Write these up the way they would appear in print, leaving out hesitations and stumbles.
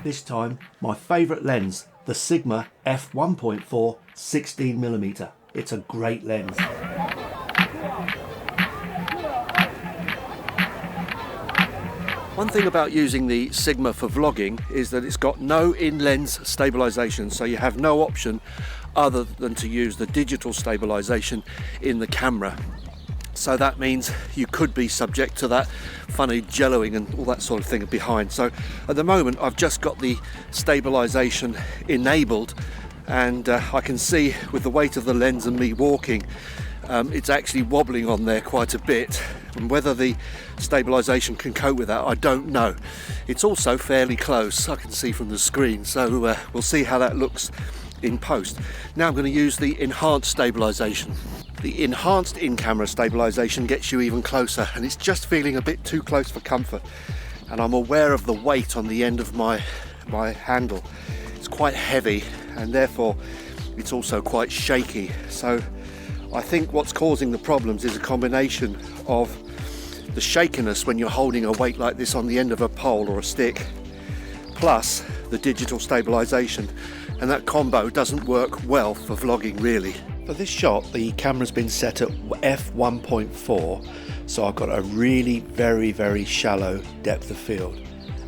This time, my favourite lens, the Sigma F1.4 16mm. It's a great lens. One thing about using the Sigma for vlogging is that it's got no in-lens stabilisation, so you have no option other than to use the digital stabilisation in the camera. So that means you could be subject to that funny jelloing and all that sort of thing behind. So at the moment I've just got the stabilisation enabled, and I can see with the weight of the lens and me walking, it's actually wobbling on there quite a bit, and whether the stabilisation can cope with that, I don't know. It's also fairly close, I can see from the screen, so we'll see how that looks in post. Now I'm going to use the enhanced stabilisation. The enhanced in-camera stabilisation gets you even closer, and it's just feeling a bit too close for comfort, and I'm aware of the weight on the end of my handle. It's quite heavy, and therefore it's also quite shaky. So I think what's causing the problems is a combination of the shakiness when you're holding a weight like this on the end of a pole or a stick, plus the digital stabilisation, and that combo doesn't work well for vlogging really. For this shot, the camera's been set at f1.4, so I've got a really very shallow depth of field.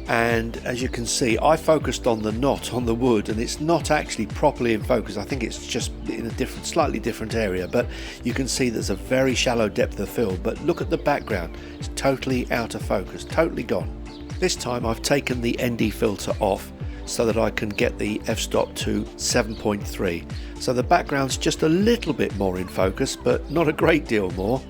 And as you can see, I focused on the knot on the wood, and it's not actually properly in focus. I think it's just in a slightly different area, but you can see there's a very shallow depth of field. But look at the background, it's totally out of focus, totally gone. This time I've taken the ND filter off so that I can get the f-stop to 7.3. So the background's just a little bit more in focus, but not a great deal more.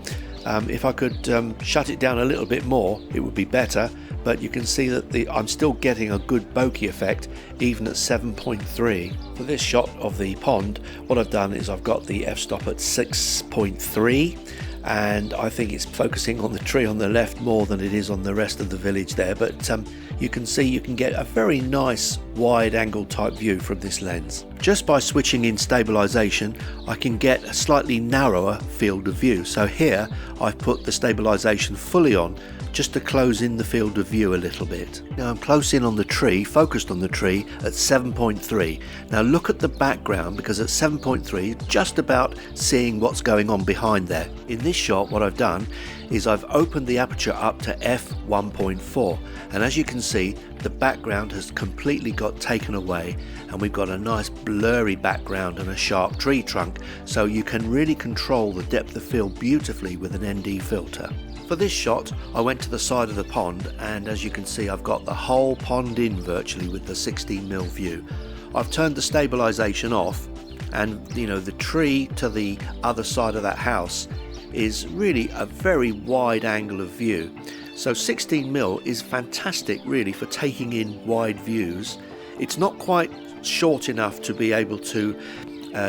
If I could shut it down a little bit more, it would be better, but you can see that I'm still getting a good bokeh effect even at 7.3. For this shot of the pond, what I've done is I've got the f-stop at 6.3, and I think it's focusing on the tree on the left more than it is on the rest of the village there, but you can see you can get a very nice wide angle type view from this lens. Just by switching in stabilisation, I can get a slightly narrower field of view. So here I've put the stabilisation fully on just to close in the field of view a little bit. Now I'm close in on the tree, focused on the tree at 7.3. Now look at the background, because at 7.3 just about seeing what's going on behind there. In this shot what I've done is I've opened the aperture up to f1.4, and as you can see the background has completely got taken away, and we've got a nice blurry background and a sharp tree trunk, so you can really control the depth of field beautifully with an ND filter. For this shot I went to the side of the pond, and as you can see I've got the whole pond in virtually with the 16mm view. I've turned the stabilisation off, and you know, the tree to the other side of that house is really a very wide angle of view. So 16mm is fantastic really for taking in wide views. It's not quite short enough to be able to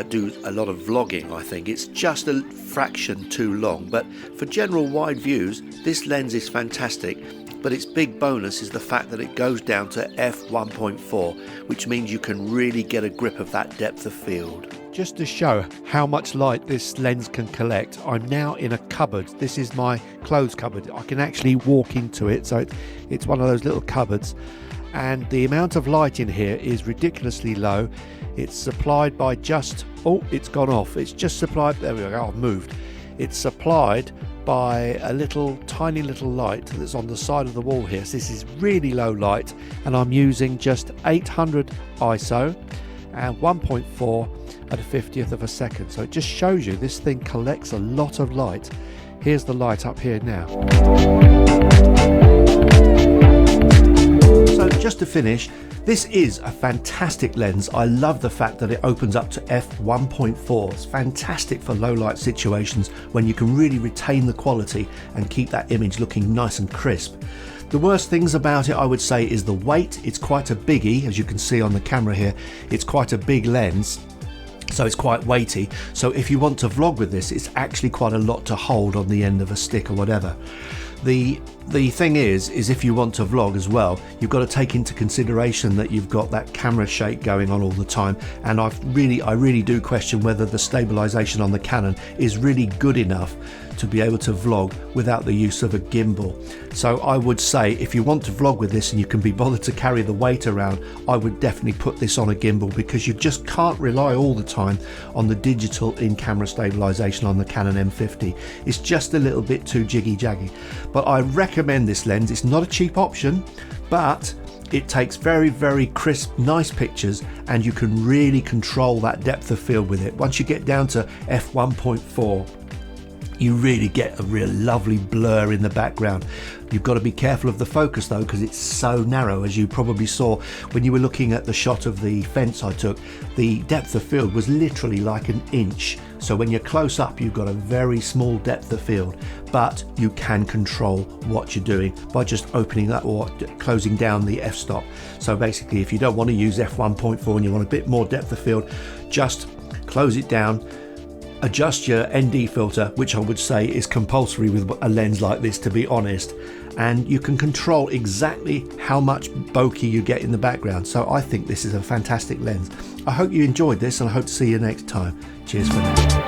do a lot of vlogging, I think. It's just a fraction too long, but for general wide views this lens is fantastic. But its big bonus is the fact that it goes down to f1.4, which means you can really get a grip of that depth of field. Just to show how much light this lens can collect, I'm now in a cupboard. This is my clothes cupboard. I can actually walk into it, so it's one of those little cupboards, and the amount of light in here is ridiculously low. It's supplied by just, oh, it's gone off. It's just supplied, there we go, I've moved. It's supplied by a little tiny little light that's on the side of the wall here. So this is really low light, and I'm using just 800 ISO and 1.4 at a 50th of a second. So it just shows you this thing collects a lot of light. Here's the light up here now. So just to finish, this is a fantastic lens. I love the fact that it opens up to f1.4. It's fantastic for low light situations when you can really retain the quality and keep that image looking nice and crisp. The worst things about it, I would say, is the weight. It's quite a biggie, as you can see on the camera here. It's quite a big lens, so it's quite weighty. So if you want to vlog with this, it's actually quite a lot to hold on the end of a stick or whatever. The thing is if you want to vlog as well, you've got to take into consideration that you've got that camera shake going on all the time, and I really do question whether the stabilization on the Canon is really good enough to be able to vlog without the use of a gimbal. So I would say if you want to vlog with this and you can be bothered to carry the weight around, I would definitely put this on a gimbal, because you just can't rely all the time on the digital in-camera stabilization on the Canon M50. It's just a little bit too jiggy-jaggy. But I recommend this lens. It's not a cheap option, but it takes very, very crisp, nice pictures, and you can really control that depth of field with it. Once you get down to F1.4, you really get a real lovely blur in the background. You've got to be careful of the focus though, because it's so narrow. As you probably saw when you were looking at the shot of the fence I took, the depth of field was literally like an inch. So when you're close up, you've got a very small depth of field, but you can control what you're doing by just opening that or closing down the f-stop. So basically, if you don't want to use f1.4 and you want a bit more depth of field, just close it down. Adjust your ND filter, which I would say is compulsory with a lens like this, to be honest, and you can control exactly how much bokeh you get in the background. So I think this is a fantastic lens. I hope you enjoyed this, and I hope to see you next time. Cheers for now.